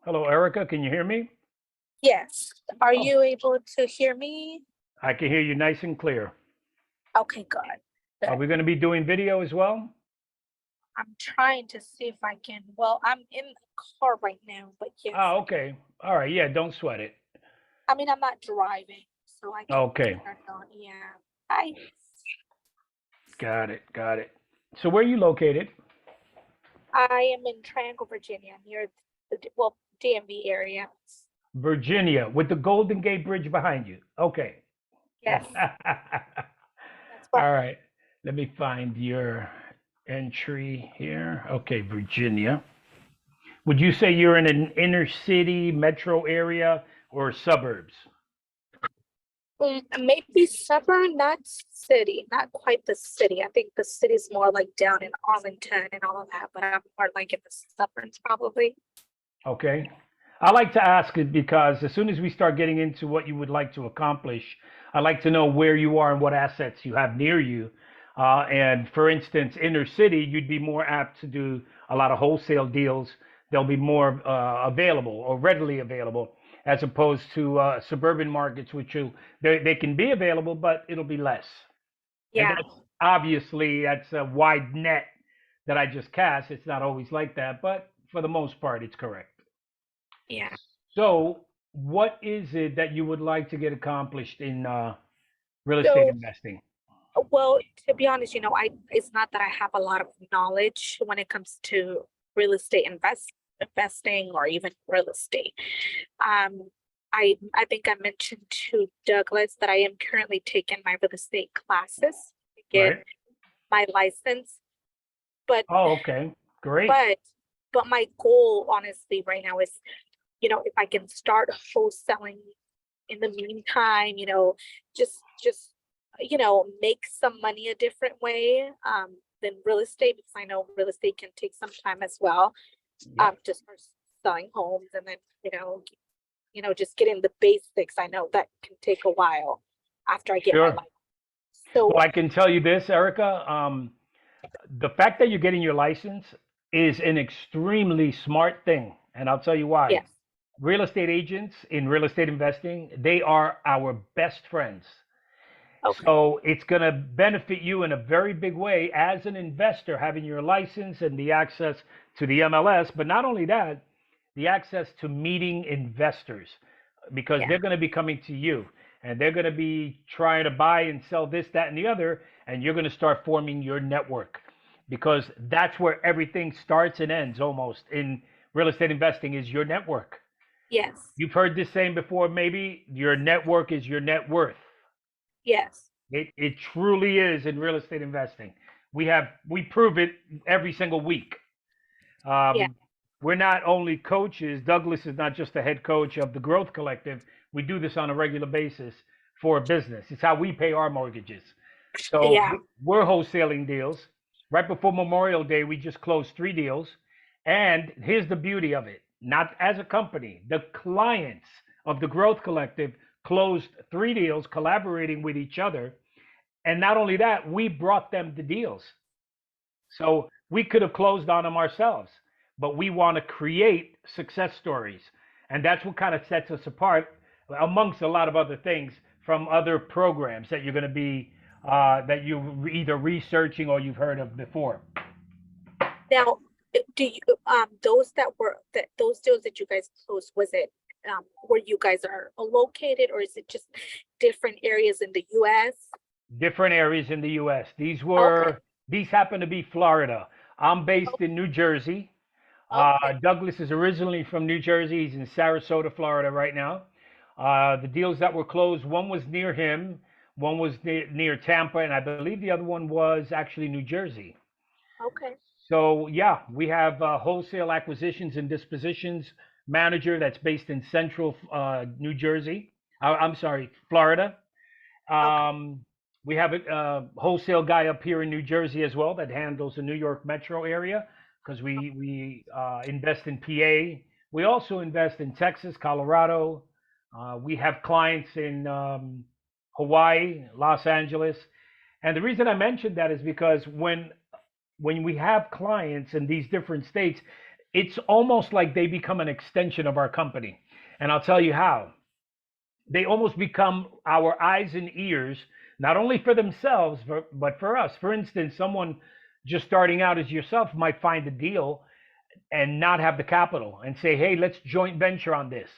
Hello, Erica. Can you hear me? Yes. Are Oh, you able to hear me? I can hear you nice and clear. Okay, good. Are Good. we going to be doing video as well? I'm trying to see if I can. Well, I'm in the car right now, but yes. Oh, okay. All right. Yeah, don't sweat it. I mean, I'm not driving, so I can Okay. turn it on. Yeah. I Got it. Got it. So where are you located? I am in Triangle, Virginia, near well, DMV area. Virginia, with the Golden Gate Bridge behind you. Okay. Yes, that's what. All right. Let me find your entry here. Okay, Virginia. Would you say you're in an inner city, metro area, or suburbs? Maybe suburb, not city, not quite the city. I think the city's more like down in Arlington and all of that, but I'm more like in the suburbs probably. Okay. I like to ask it because as soon as we start getting into what you would like to accomplish, I like to know where you are and what assets you have near you. And for instance, inner city, you'd be more apt to do a lot of wholesale deals. They'll be more available or readily available as opposed to suburban markets, which they can be available, but it'll be less. And Yeah, that's obviously that's a wide net that I just cast. It's not always like that, but for the most part, it's correct. yeah. So, what is it that you would like to get accomplished in real estate So, investing? well, to be honest, I it's not that I have a lot of knowledge when it comes to real estate investing or even real estate. Um, I think I mentioned to Douglas that I am currently taking my real estate classes to get Right? my license, but Oh, okay. Great. but but my goal honestly right now is, if I can start wholesaling in the meantime, just make some money a different way than real estate, because I know real estate can take some time as well. Yep. Just for selling homes, and then just getting the basics. I know that can take a while after I get my Sure. license. So Well, I can tell you this, Erica. The fact that you're getting your license is an extremely smart thing, and I'll tell you why. yes, Real estate agents in real estate investing, they are our best friends. okay, So it's going to benefit you in a very big way as an investor having your license and the access to the MLS. But not only that, the access to meeting investors because yeah, they're going to be coming to you and they're going to be trying to buy and sell this, that, and the other. And you're going to start forming your network because that's where everything starts and ends almost in real estate investing is your network. yes, You've heard this saying before, maybe your network is your net worth. yes, It truly is in real estate investing. We prove it every single week. yeah, Um, we're not only coaches. Douglas is not just the head coach of the Growth Collective. We do this on a regular basis for a business. It's how we pay our mortgages. So yeah, we're wholesaling deals. Right before Memorial Day, we just closed 3 deals. And here's the beauty of it. Not as a company, the clients of the Growth Collective closed 3 deals collaborating with each other. And not only that, we brought them the deals. So we could have closed on them ourselves, but we want to create success stories. And that's what kind of sets us apart, amongst a lot of other things, from other programs that you're going to be, that you're either researching or you've heard of before. Now, do you those deals that you guys closed, was it where you guys are located, or is it just different areas in the US? Different areas in the U.S. Okay, These happen to be Florida. I'm based in New Jersey. okay, Douglas is originally from New Jersey. He's in Sarasota, Florida right now. The deals that were closed, one was near him, one was near Tampa, and I believe the other one was actually New Jersey. okay, So yeah, we have wholesale acquisitions and dispositions manager that's based in Central New Jersey. I'm sorry, Florida. okay, Um, we have a wholesale guy up here in New Jersey as well that handles the New York metro area because we invest in PA. We also invest in Texas, Colorado. We have clients in Hawaii, Los Angeles. And the reason I mentioned that is because when we have clients in these different states, it's almost like they become an extension of our company. And I'll tell you how. They almost become our eyes and ears, not only for themselves, but for us. For instance, someone just starting out as yourself might find a deal and not have the capital and say, hey, let's joint venture on this.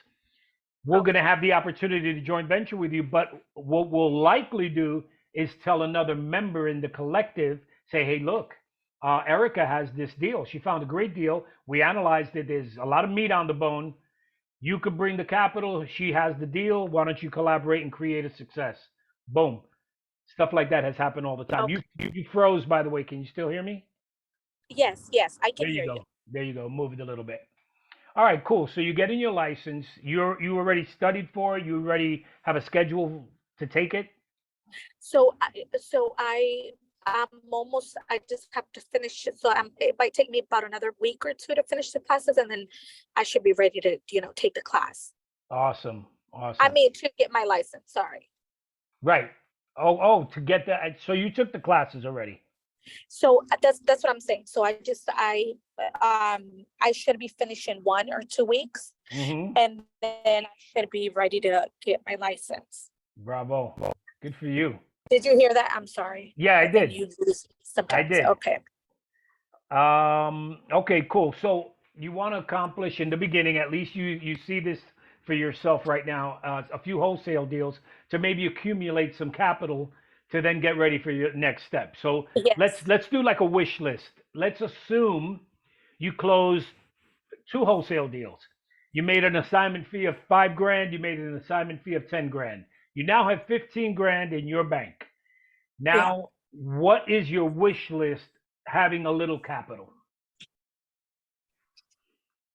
We're going to Okay. have the opportunity to joint venture with you, but what we'll likely do is tell another member in the collective, say, hey, look, Erica has this deal. She found a great deal. We analyzed it. There's a lot of meat on the bone. You could bring the capital. She has the deal. Why don't you collaborate and create a success? Boom. Stuff like that has happened all the time. You Okay. you froze, by the way. Can you still hear me? Yes, yes, I can There you hear you. go. There you go. Move it a little bit. All right, cool. So you're getting your license. You already studied for it. You already have a schedule to take it. I'm almost, I just have to finish it. So it might take me about another week or two to finish the classes, and then I should be ready to, take the class. Awesome. I Awesome. mean, to get my license, sorry. Right. Oh, to get that. So you took the classes already. So that's what I'm saying. So I should be finishing 1 or 2 weeks, Mm-hmm. and then I should be ready to get my license. Bravo. Good for you. Did you hear that? I'm sorry. Yeah, I I think did. you lose I sometimes. did. Okay. Okay, cool. So you want to accomplish in the beginning, at least you see this for yourself right now, a few wholesale deals to maybe accumulate some capital to then get ready for your next step. So let's Yes. let's do like a wish list. Let's assume you close two wholesale deals. You made an assignment fee of 5 grand. You made an assignment fee of 10 grand. You now have 15 grand in your bank. Yeah. Now, what is your wish list having a little capital?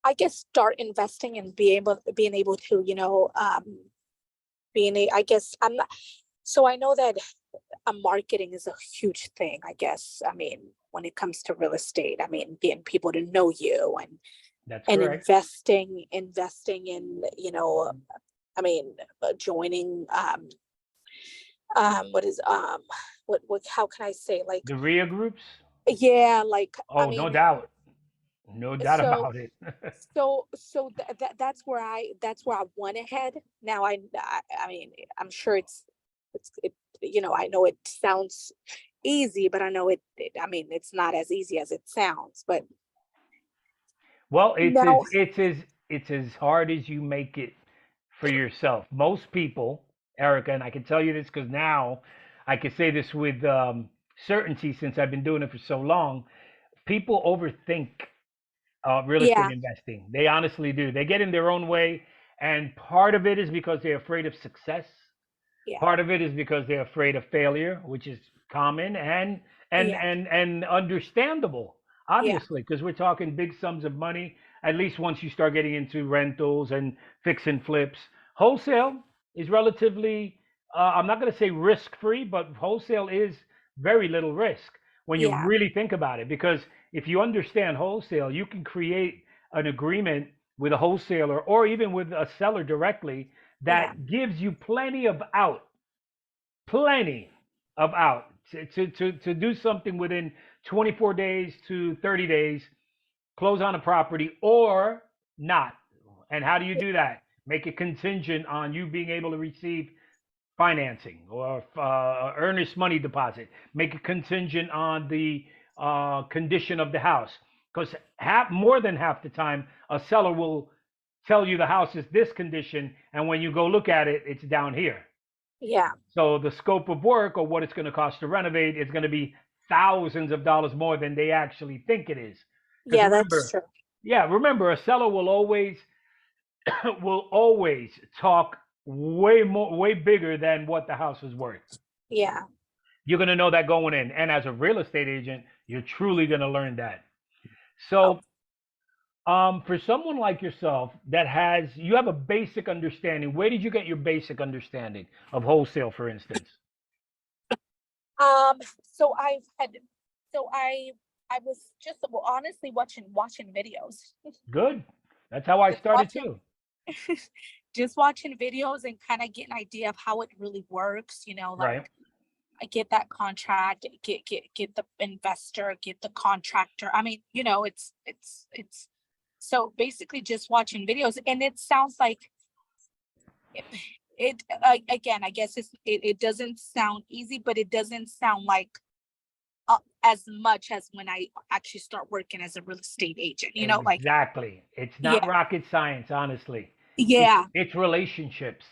I guess start investing and being able to, I guess I'm not, so I know that marketing is a huge thing, I guess. I mean, when it comes to real estate, I mean, getting people to know you That's and correct. investing in, I mean, joining, what is, how can I say, like, The RIA groups? yeah, like, I Oh, no mean, doubt. No doubt so about it. that's where I went ahead. Now I mean, I'm sure I know it sounds easy, but I know I mean, it's not as easy as it sounds. But Well, now, it's as hard as you make it for yourself. Most people, Erica, and I can tell you this because now I can say this with certainty since I've been doing it for so long. People overthink real estate yeah, investing. They honestly do. They get in their own way, and part of it is because they're afraid of success. yeah, Part of it is because they're afraid of failure, which is common and yeah, understandable, yeah, obviously, because we're talking big sums of money. At least once you start getting into rentals and fix and flips, wholesale is relatively. I'm not going to say risk free, but wholesale is very little risk when you yeah, really think about it. Because if you understand wholesale, you can create an agreement with a wholesaler or even with a seller directly yeah, that gives you plenty of out to do something within 24 days to 30 days, close on a property or not. And how do you do that? Make it contingent on you being able to receive financing or earnest money deposit. Make it contingent on the condition of the house. Because more than half the time, a seller will tell you the house is this condition, and when you go look at it, it's down here. yeah, So the scope of work or what it's going to cost to renovate is going to be thousands of dollars more than they actually think it is. Because yeah. That's true. remember, a seller will always will always talk way bigger than what the house is worth. Yeah. You're going to know that going in, and as a real estate agent, you're truly going to learn that. Oh, So for someone like yourself that you have a basic understanding. Where did you get your basic understanding of wholesale, for instance? um. So I've had. So I was just, well, honestly, watching videos. Good. That's how I Just started watching too. just watching videos and kind of get an idea of how it really works, like Right. I get that contract, get the investor, get the contractor. I mean, it's So basically just watching videos, and it sounds like again, I guess it doesn't sound easy, but it doesn't sound like as much as when I actually start working as a real estate agent, like, Exactly. It's not yeah, rocket science, honestly. yeah, It's relationships.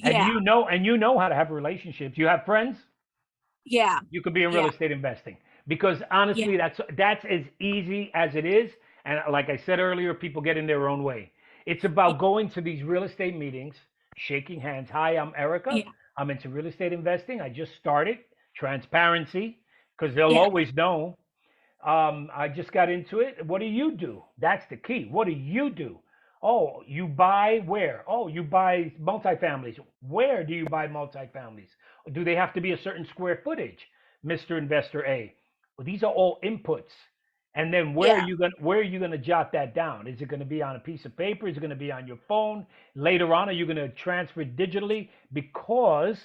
And yeah, you know how to have relationships. You have friends, yeah, you could be in real yeah, estate investing. Because yeah, honestly, that's as easy as it is. And like I said earlier, people get in their own way. It's yeah, about going to these real estate meetings, shaking hands. Hi, I'm Erica. yeah, I'm into real estate investing. I just started. Transparency, because they'll yeah, always know. I just got into it. What do you do? That's the key. What do you do? Oh, you buy where? Oh, you buy multifamilies. Where do you buy multifamilies? Do they have to be a certain square footage, Mr. Investor A? Well, these are all inputs. And then yeah, where are you gonna jot that down? Is it gonna be on a piece of paper? Is it gonna be on your phone? Later on, are you gonna transfer it digitally? Because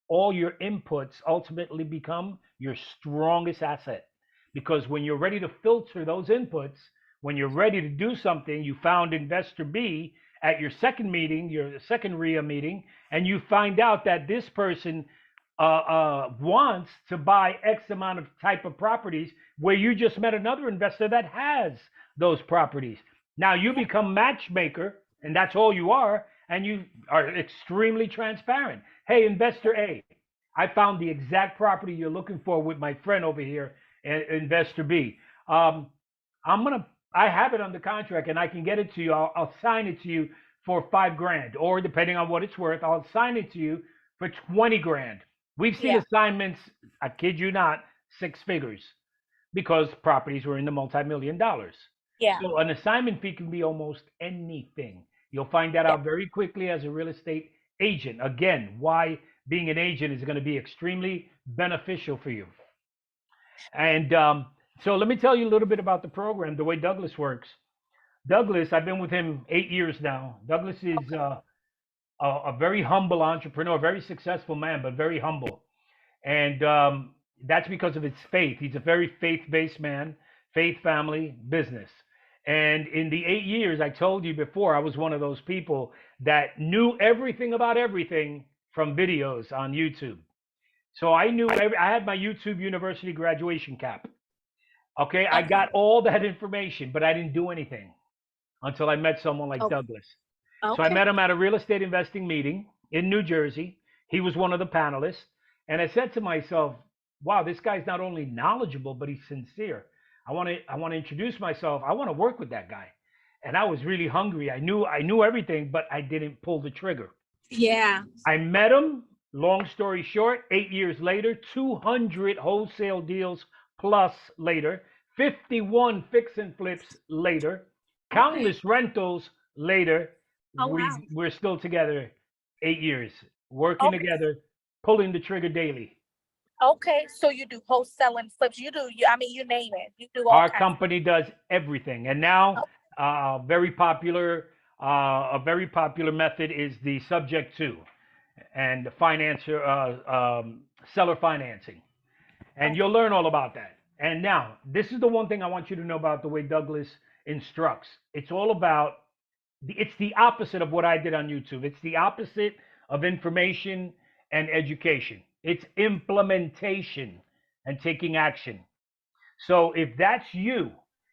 all your inputs ultimately become your strongest asset. Because when you're ready to filter those inputs, when you're ready to do something, you found investor B at your second meeting, your second RIA meeting, and you find out that this person wants to buy X amount of type of properties where you just met another investor that has those properties. Now you yeah, become matchmaker, and that's all you are, and you are extremely transparent. Hey, investor A, I found the exact property you're looking for with my friend over here, investor B. Um, I'm gonna, I have it under contract and I can get it to you. I'll sign it to you for 5 grand, or depending on what it's worth, I'll sign it to you for 20 grand. We've seen yeah, assignments, I kid you not, 6 figures because properties were in the multi-million dollars. yeah, So an assignment fee can be almost anything. You'll find that yeah, out very quickly as a real estate agent. Again, why being an agent is going to be extremely beneficial for you. And so let me tell you a little bit about the program, the way Douglas works. Douglas, I've been with him 8 years now. Douglas is okay, a very humble entrepreneur, very successful man, but very humble. And that's because of his faith. He's a very faith-based man, faith, family, business. And in the 8 years, I told you before, I was one of those people that knew everything about everything from videos on YouTube. So I had my YouTube University graduation cap. Okay, I okay, got all that information, but I didn't do anything until I met someone like oh, Douglas. So I okay, met him at a real estate investing meeting in New Jersey. He was one of the panelists. And I said to myself, wow, this guy's not only knowledgeable, but he's sincere. I want to introduce myself. I want to work with that guy. And I was really hungry. I knew everything, but I didn't pull the trigger. yeah, I met him. Long story short, 8 years later, 200 wholesale deals plus later, 51 fix and flips later, okay, countless rentals later. oh wow, We're still together 8 years, working okay, together, pulling the trigger daily. okay. So you do wholesale and flips. I mean, you name it. You do all Our kinds. company does everything, and now Oh, very popular. A very popular method is the subject to and the financer seller financing, and you'll okay, learn all about that. And now, this is the one thing I want you to know about the way Douglas instructs. It's all about it's the opposite of what I did on YouTube. It's the opposite of information and education. It's implementation and taking action. So if that's you,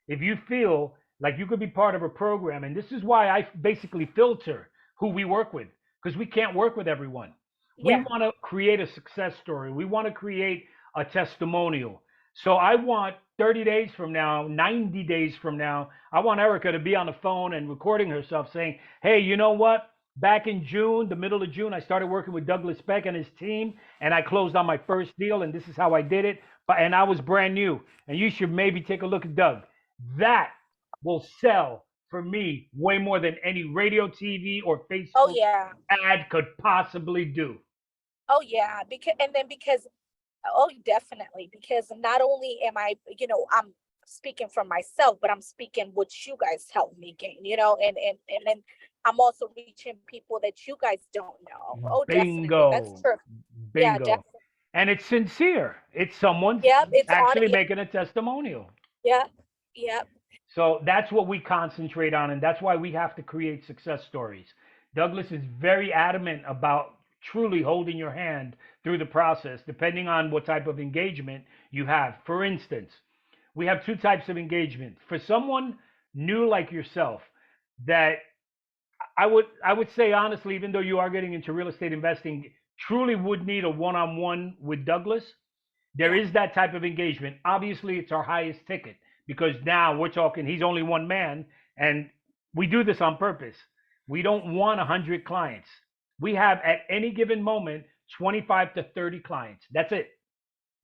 if you feel like you could be part of a program, and this is why I basically filter who we work with, because we can't work with everyone. We yeah, want to create a success story. We want to create a testimonial. So I want 30 days from now, 90 days from now, I want Erica to be on the phone and recording herself saying, hey, you know what? Back in June, the middle of June, I started working with Douglas Beck and his team, and I closed on my first deal, and this is how I did it. And I was brand new. And you should maybe take a look at Doug. That will sell for me way more than any radio, TV, or oh Facebook yeah, ad could possibly do. oh yeah. Because oh, definitely. Because not only am I, I'm speaking for myself, but I'm speaking what you guys helped me gain, and then I'm also reaching people that you guys don't know. Oh, definitely. That's Bingo. true. Yeah, Bingo. definitely. And it's sincere. It's someone's Yep, it's on actually it. making a testimonial. Yep, yep. So that's what we concentrate on, and that's why we have to create success stories. Douglas is very adamant about truly holding your hand through the process, depending on what type of engagement you have. For instance, we have two types of engagement. For someone new like yourself, that I would say honestly, even though you are getting into real estate investing, truly would need a one-on-one with Douglas. There Yeah. is that type of engagement. Obviously, it's our highest ticket because now we're talking, he's only one man, and we do this on purpose. We don't want 100 clients. We have at any given moment 25 to 30 clients. That's it.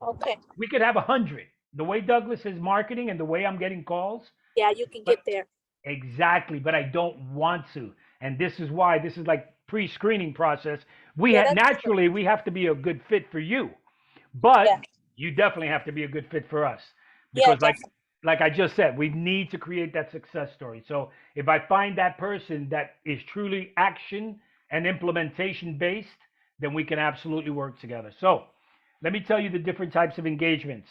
Okay. We could have 100. The way Douglas is marketing and the way I'm getting calls, Yeah, you can but get there. exactly, but I don't want to. And this is why this is like pre-screening process. Yeah, that's good. Naturally we have to be a good fit for you, but Yeah. you definitely have to be a good fit for us Yeah, because definitely. like I just said, we need to create that success story. So if I find that person that is truly action and implementation based, then we can absolutely work together. So let me tell you the different types of engagements.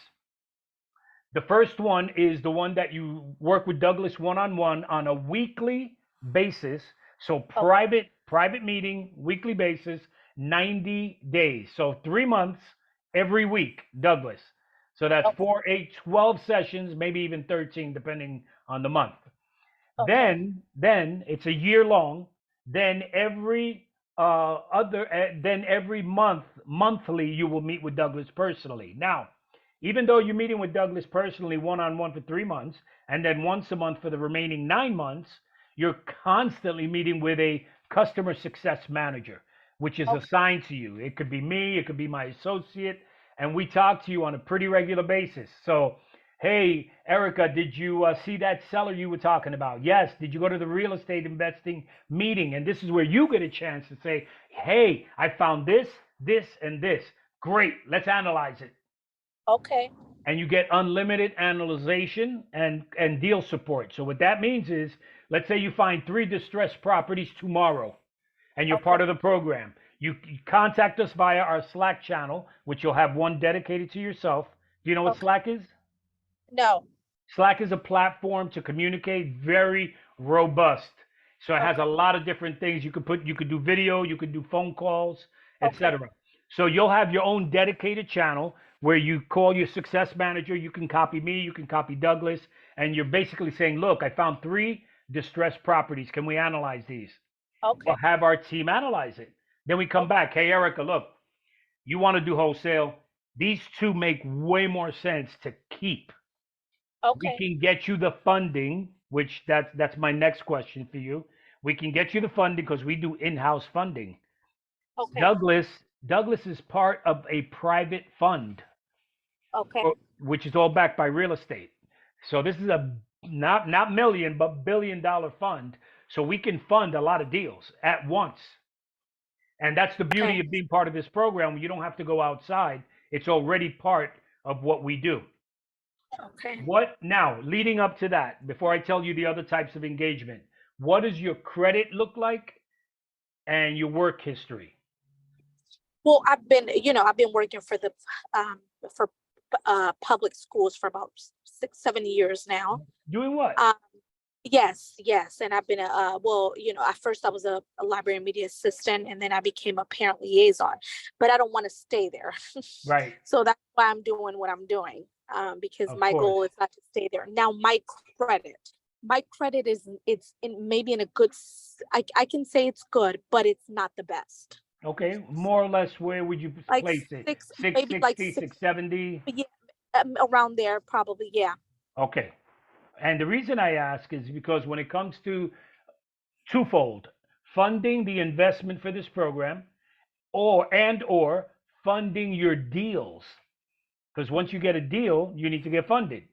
The first one is the one that you work with Douglas one-on-one on a weekly basis. So Okay. private meeting, weekly basis, 90 days. So 3 months every week, Douglas. So that's Okay. 4, 8, 12 sessions, maybe even 13, depending on the month. Okay. Then it's a year long. Then then every monthly, you will meet with Douglas personally. Now, even though you're meeting with Douglas personally one-on-one for 3 months, and then once a month for the remaining 9 months, you're constantly meeting with a customer success manager, which is Okay. assigned to you. It could be me, it could be my associate, and we talk to you on a pretty regular basis. So hey, Erica, did you see that seller you were talking about? Yes. Did you go to the real estate investing meeting? And this is where you get a chance to say, hey, I found this, this, and this. Great. Let's analyze it. Okay. And you get unlimited analyzation and deal support. So what that means is, let's say you find 3 distressed properties tomorrow and you're Okay. part of the program. You contact us via our Slack channel, which you'll have one dedicated to yourself. Do you know what Okay. Slack is? No. Slack is a platform to communicate, very robust. So it has a Okay. lot of different things you could do video, you could do phone calls, Okay. etc. So you'll have your own dedicated channel where you call your success manager, you can copy me, you can copy Douglas, and you're basically saying, "Look, I found 3 distressed properties. Can we analyze these?" We'll Okay. have our team analyze it. Then we come Okay. back, "Hey Erica, look, you want to do wholesale. These two make way more sense to keep. We Okay. can get you the funding, which that's my next question for you. We can get you the funding because we do in-house funding. Okay. Douglas Douglas is part of a private fund, Okay. which is all backed by real estate. So this is a not million but $1 billion fund. So we can fund a lot of deals at once. And that's the beauty Okay. of being part of this program. You don't have to go outside. It's already part of what we do. Okay. What now, leading up to that, before I tell you the other types of engagement, what does your credit look like and your work history? Well, I've been working for the um for public schools for about 6, 7 years now. Doing what? Um, yes, yes, and I've been well, at first I was a library and media assistant, and then I became a parent liaison, but I don't want to stay there. Right, So that's why I'm doing what I'm doing, because of my course. goal is not to stay there. Now, credit, my credit is it's in maybe in a good. I can say it's good, but it's not the best. Okay, more or less, where would you Like place it? six, maybe like 660, six, 670? yeah, around there, probably. Yeah. Okay. And the reason I ask is because when it comes to twofold, funding the investment for this program or funding your deals, because once you get a deal, you need to get funded.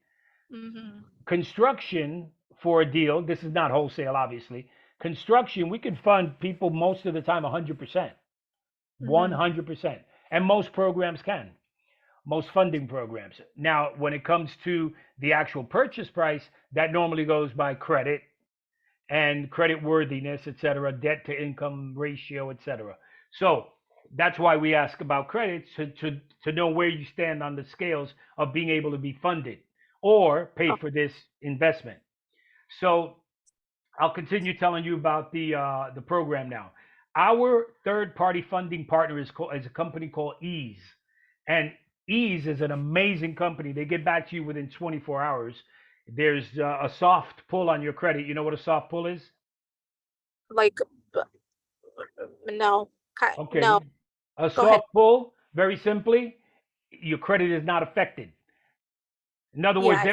Mm-hmm. Construction for a deal, this is not wholesale, obviously. Construction, we can fund people most of the time 100%, Mm-hmm. 100%. And most programs can, most funding programs. Now, when it comes to the actual purchase price, that normally goes by credit and credit worthiness, et cetera, debt to income ratio, et cetera. So that's why we ask about credit to know where you stand on the scales of being able to be funded or pay Oh, for this investment. So I'll continue telling you about the program now. Our third party funding partner is a company called Ease, and Ease is an amazing company. They get back to you within 24 hours. There's a soft pull on your credit. You know what a soft pull is? Like, no, no, Okay, a go ahead. soft pull, very simply, your credit is not affected. In other words, Yes, yeah,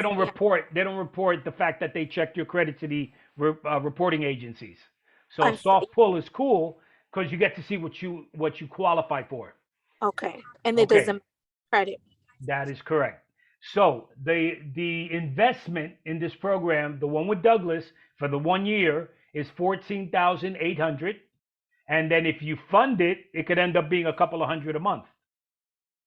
they don't report the fact that they checked your credit to the reporting agencies. So I a see. soft pull is cool because you get to see what you qualify for. Okay, and it Okay, doesn't credit. that is correct. So the investment in this program, the one with Douglas for the 1 year, is 14,800, and then if you fund it, it could end up being a couple of hundred a month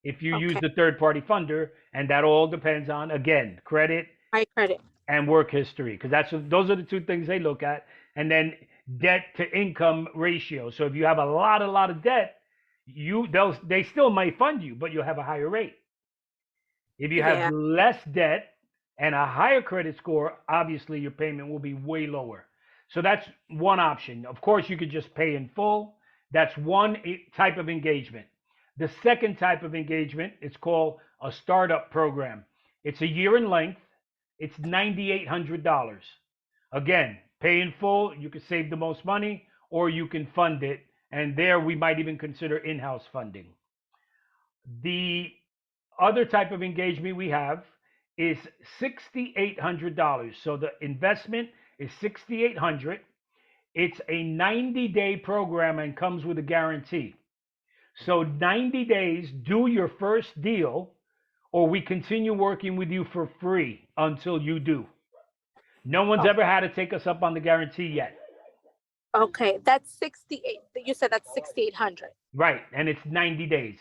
if you use Okay, the third party funder, and that all depends on, again, credit my credit. and work history, because those are the two things they look at. And then debt to income ratio. So if you have a lot of debt, they still might fund you, but you'll have a higher rate. If you have Yeah. less debt and a higher credit score, obviously your payment will be way lower. So that's one option. Of course, you could just pay in full. That's one type of engagement. The second type of engagement is called a startup program. It's a year in length. It's $9,800. Again, pay in full, you can save the most money, or you can fund it. And there we might even consider in-house funding. The other type of engagement we have is $6,800. So the investment is $6,800. It's a 90-day program and comes with a guarantee. So 90 days, do your first deal, or we continue working with you for free until you do. No one's Oh, ever had to take us up on the guarantee yet. okay, that's 68. You said that's 6,800. Right. And it's 90 days.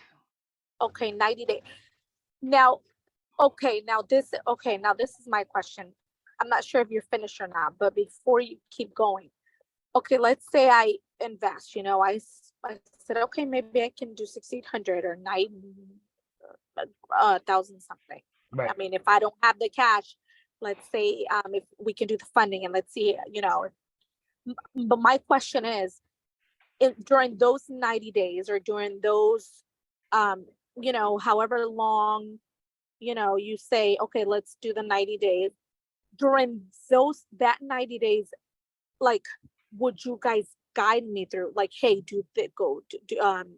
Okay, 90 days. Now, okay, now this is my question. I'm not sure if you're finished or not, but before you keep going, okay, let's say I invest, I said, okay, maybe I can do 6,800 or 9,000 something. Right. I mean, if I don't have the cash, let's say, if we can do the funding and let's see, but my question is, during those 90 days or during those, however long, you say, okay, let's do the 90 days. During that 90 days, like, would you guys guide me through, like, hey,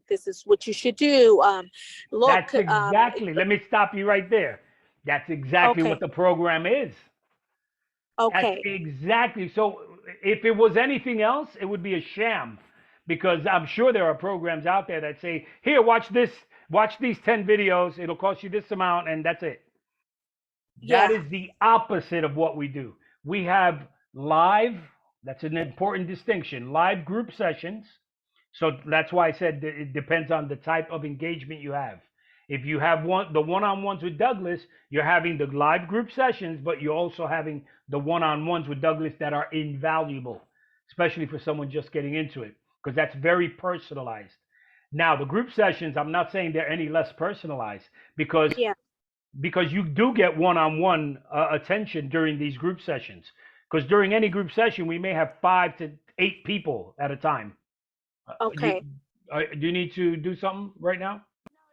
this is what you should do. Look, That's exactly, let me stop you right there. That's exactly what okay, the program is. That's okay, exactly. So if it was anything else, it would be a sham, because I'm sure there are programs out there that say, here, watch this, watch these 10 videos. It'll cost you this amount, and that's it. That yeah, is the opposite of what we do. We have live, that's an important distinction, live group sessions. So that's why I said that it depends on the type of engagement you have. If you have the one-on-ones with Douglas, you're having the live group sessions, but you're also having the one-on-ones with Douglas that are invaluable, especially for someone just getting into it, because that's very personalized. Now, the group sessions, I'm not saying they're any less personalized, because yeah, you do get one-on-one attention during these group sessions. Because during any group session, we may have 5 to 8 people at a time. You okay, do you need to do something right now?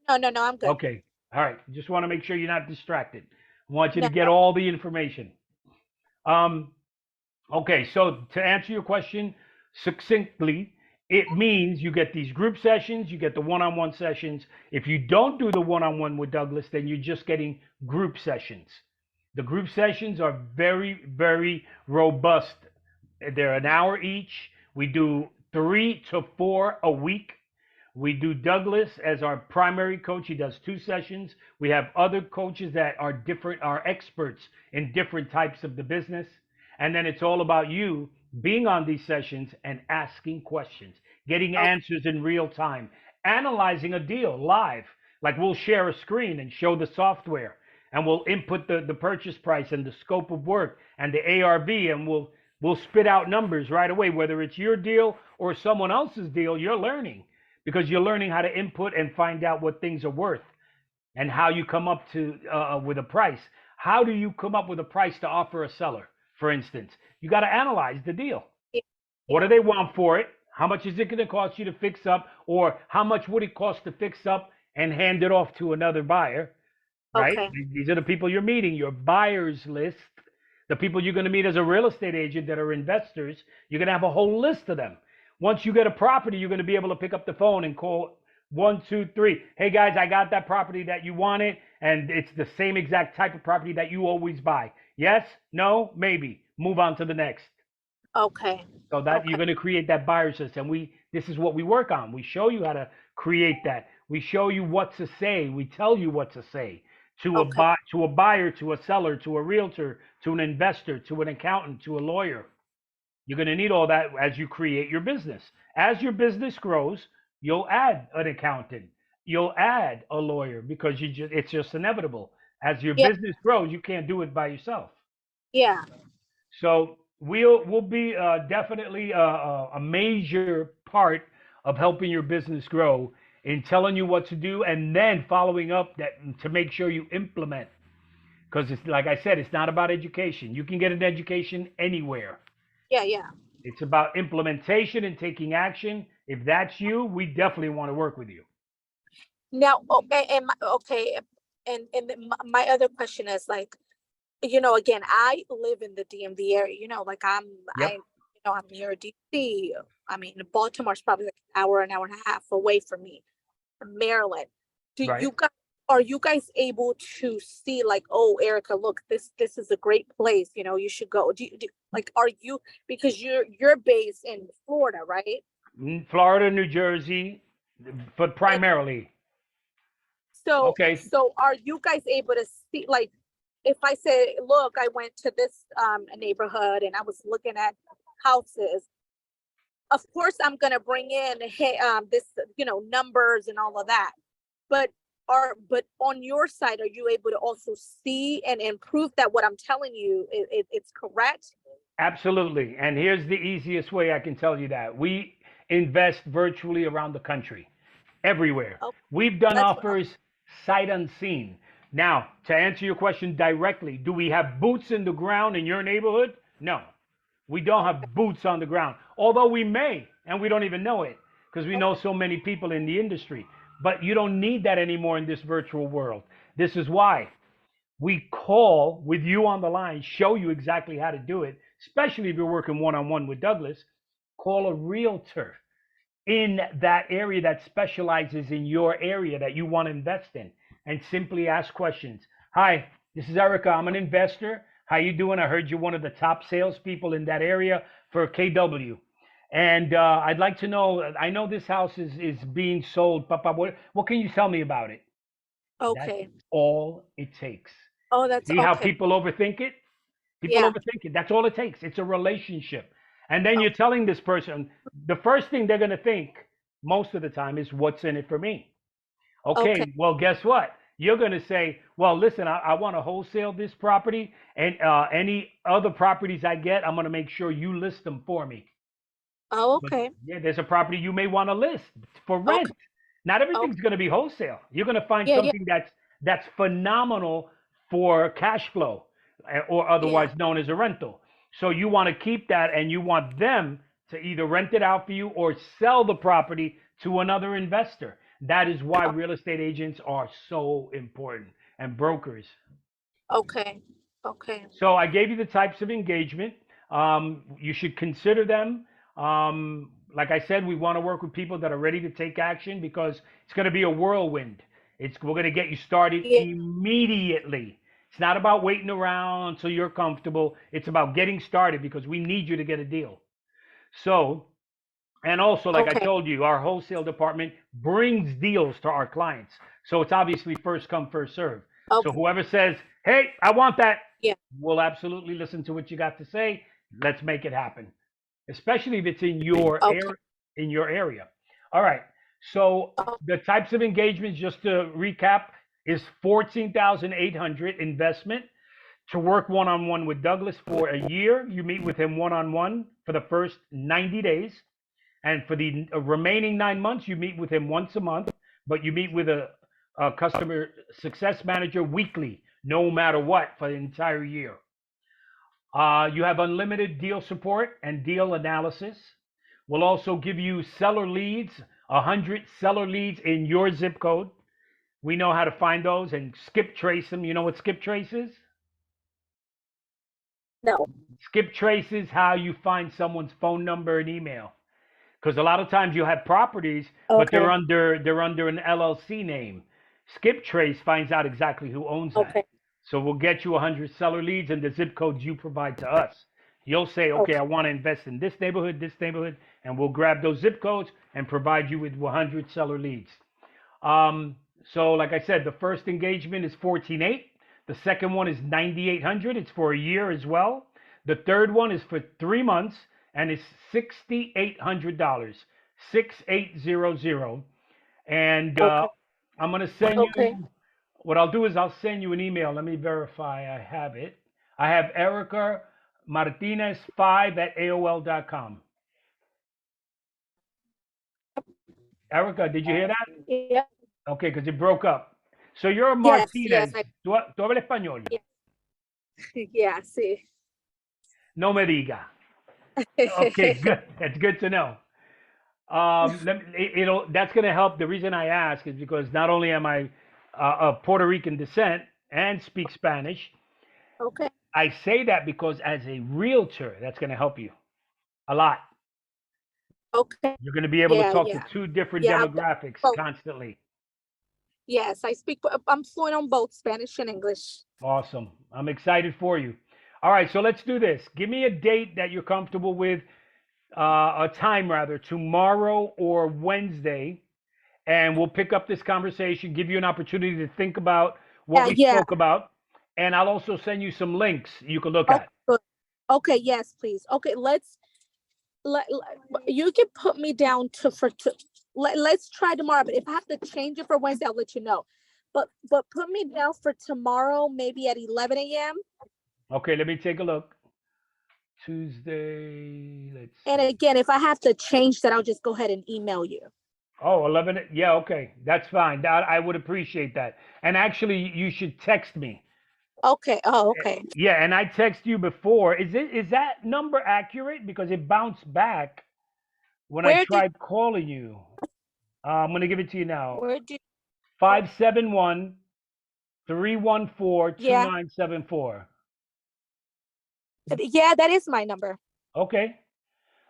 no, I'm good. Okay. All right. Just want to make sure you're not distracted. I want you to No, get all the information. Um, okay. So to answer your question succinctly, it means you get these group sessions, you get the one-on-one sessions. If you don't do the one-on-one with Douglas, then you're just getting group sessions. The group sessions are very, very robust. They're an hour each. We do 3 to 4 a week. We do Douglas as our primary coach. He does 2 sessions. We have other coaches that are experts in different types of the business. And then it's all about you being on these sessions and asking questions, getting okay, answers in real time, analyzing a deal live. Like, we'll share a screen and show the software, and we'll input the purchase price and the scope of work and the ARV, and we'll spit out numbers right away. Whether it's your deal or someone else's deal, you're learning, because you're learning how to input and find out what things are worth and how you come up to with a price. How do you come up with a price to offer a seller? for instance. You got to analyze the deal. Yeah. What do they want for it? How much is it going to cost you to fix up? Or how much would it cost to fix up and hand it off to another buyer? Right? Okay. These are the people you're meeting, your buyers list, the people you're going to meet as a real estate agent that are investors. You're going to have a whole list of them. Once you get a property, you're going to be able to pick up the phone and call 1, 2, 3. Hey guys, I got that property that you wanted, and it's the same exact type of property that you always buy. Yes, no, maybe. Move on to the next. Okay. So that Okay. you're going to create that buyer system. This is what we work on. We show you how to create that. We show you what to say. We tell you what to say to Okay. a buyer, to a seller, to a realtor, to an investor, to an accountant, to a lawyer. You're going to need all that as you create your business. As your business grows, you'll add an accountant, you'll add a lawyer, because it's just inevitable. As your Yeah. business grows, you can't do it by yourself. Yeah. So we'll be definitely a major part of helping your business grow, in telling you what to do, and then following up that to make sure you implement. Because it's like I said, it's not about education. You can get an education anywhere. Yeah. Yeah. It's about implementation and taking action. If that's you, we definitely want to work with you. Now, okay, and my other question is like, again, I live in the DMV area. Like Yep. I'm near DC. I mean, Baltimore's probably like an hour and a half away from me. From Maryland. Do Right. you guys Are you guys able to see like, oh, Erica, look, this is a great place. You should go. Like, are you, because you're based in Florida, right? Florida, New Jersey, but And primarily. so Okay. so are you guys able to see, like, if I say, look, I went to this neighborhood and I was looking at houses, of course I'm gonna bring in, hey, this, numbers and all of that. But on your side, are you able to also see and prove that what I'm telling you it's correct? Absolutely. And here's the easiest way I can tell you that. We invest virtually around the country, everywhere. Oh, We've done that's what. offers sight unseen. Now, to answer your question directly, do we have boots in the ground in your neighborhood? No, we don't Okay. have boots on the ground, although we may, and we don't even know it because we know Okay. so many people in the industry. But you don't need that anymore in this virtual world. This is why we call with you on the line, show you exactly how to do it, especially if you're working one on one with Douglas. Call a realtor in that area that specializes in your area that you want to invest in, and simply ask questions. Hi, this is Erica. I'm an investor. How you doing? I heard you're one of the top salespeople in that area for KW. And I'd like to know, I know this house is being sold. Papa, what can you tell me about it? That's Okay. all it takes. Oh, that's See how okay. people overthink it? People Yeah. overthink it. That's all it takes. It's a relationship. And then you're Okay. telling this person, the first thing they're going to think most of the time is, what's in it for me? Okay. Okay, well, guess what? You're going to say, well, listen, I want to wholesale this property, and any other properties I get, I'm going to make sure you list them for me. Oh, But okay. yeah, there's a property you may want to list for Okay. rent. Not Okay. everything's going to be wholesale. You're going to find Yeah. Yeah. something that's phenomenal for cash flow, or Yeah. otherwise known as a rental. So you want to keep that, and you want them to either rent it out for you or sell the property to another investor. That is why real estate agents are so important, and brokers. Okay. Okay. So I gave you the types of engagement. You should consider them. Like I said, we want to work with people that are ready to take action, because it's going to be a whirlwind. We're going to get you started Yeah. immediately. It's not about waiting around until you're comfortable. It's about getting started, because we need you to get a deal. So, and also, like I Okay. told you, our wholesale department brings deals to our clients. So it's obviously first come, first serve. So Okay. whoever says, hey, I want that, Yeah. we'll absolutely listen to what you got to say. Let's make it happen, especially if it's in your Okay. area. All right. So Oh, the types of engagements, just to recap, is 14,800 investment to work one on one with Douglas for a year. You meet with him one on one for the first 90 days. And for the remaining 9 months, you meet with him once a month, but you meet with a customer success manager weekly, no matter what, for the entire year. You have unlimited deal support and deal analysis. We'll also give you seller leads, 100 seller leads in your zip code. We know how to find those and skip trace them. You know what skip trace is? No. Skip trace is how you find someone's phone number and email. Because a lot of times you have properties, but Okay. they're under an LLC name. Skip trace finds out exactly who owns that. Okay. So we'll get you 100 seller leads and the zip codes you provide to us. You'll say, okay, Okay. I want to invest in this neighborhood, and we'll grab those zip codes and provide you with 100 seller leads. So like I said, the first engagement is 14.8. The second one is 9,800. It's for a year as well. The third one is for 3 months and it's $6,800, 6800. And Okay. I'm gonna send Okay. you. What I'll do is I'll send you an email. Let me verify I have it. I have Erica Martinez 5 at AOL.com. Erica, did you hear that? Yeah. Okay, because it broke up. So you're a Yes. Yes. Martinez. ¿Tú hablas español? Yeah. See. No me diga. Okay, good. That's good to know. That's going to help. The reason I ask is because not only am I of Puerto Rican descent and speak Spanish, Okay. I say that because as a realtor, that's going to help you a lot. Okay. You're going to be able to Yeah. talk Yeah. to two different Yeah. I've done demographics both. constantly. Yes, I'm fluent on both Spanish and English. Awesome. I'm excited for you. All right, so let's do this. Give me a date that you're comfortable with, a time rather, tomorrow or Wednesday, and we'll pick up this conversation, give you an opportunity to think about what Yeah. we Yeah. spoke about, and I'll also send you some links you can look Oh, at. good. Okay. Yes, please. Okay. You can put me down let's try tomorrow, but if I have to change it for Wednesday, I'll let you know. But put me down for tomorrow, maybe at 11 a.m. Okay, let me take a look. Tuesday, let's And see. again, if I have to change that, I'll just go ahead and email you. Oh, 11. Yeah, okay. That's fine. I would appreciate that. And actually, you should text me. Okay. Oh, okay. Yeah, and I text you before. Is that number accurate? Because it bounced back when I Where did tried calling you. I'm gonna give it to you now. where did 571-314-2974. yeah. Yeah, that is my number. Okay.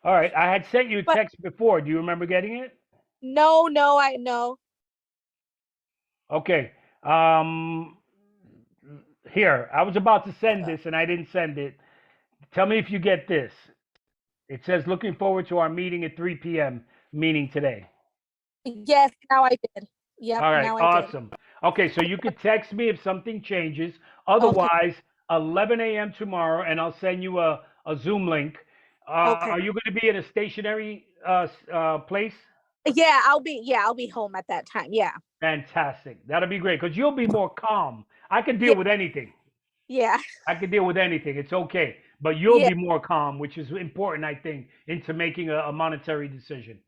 All right. I had sent you a But text before. Do you remember getting it? no, I know. Okay. Here, I was about to send this and I didn't send it. Tell me if you get this. It says, looking forward to our meeting at 3 p.m. meeting today. Yes, now I did. Yep, All right, now I did. awesome. Okay, so you could text me if something changes. Okay. Otherwise, 11 a.m. tomorrow, and I'll send you a Zoom link. Okay. Are you going to be at a stationary place? Yeah, I'll be home at that time. Yeah. Fantastic. That'll be great because you'll be more calm. I can deal Yeah. with anything. Yeah. I can deal with anything. It's okay. But you'll Yeah. be more calm, which is important, I think, into making a monetary decision.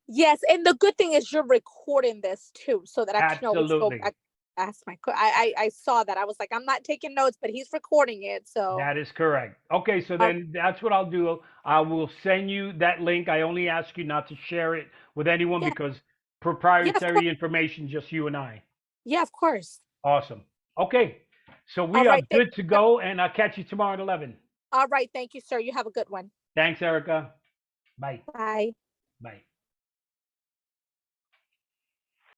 Yes, and the good thing is you're recording this too, so that I can always go Absolutely. back, ask I saw that. I was like, I'm not taking notes, but he's recording it. So That is correct. Okay, so uh, then that's what I'll do. I will send you that link. I only ask you not to share it with anyone yeah, because yeah, of course. proprietary information, just you and I. Yeah, of course. Awesome. Okay, so All we are right. good to go, and I'll catch you tomorrow at 11. All right. Thank you, sir. You have a good one. Thanks, Erica. Bye. Bye. Bye.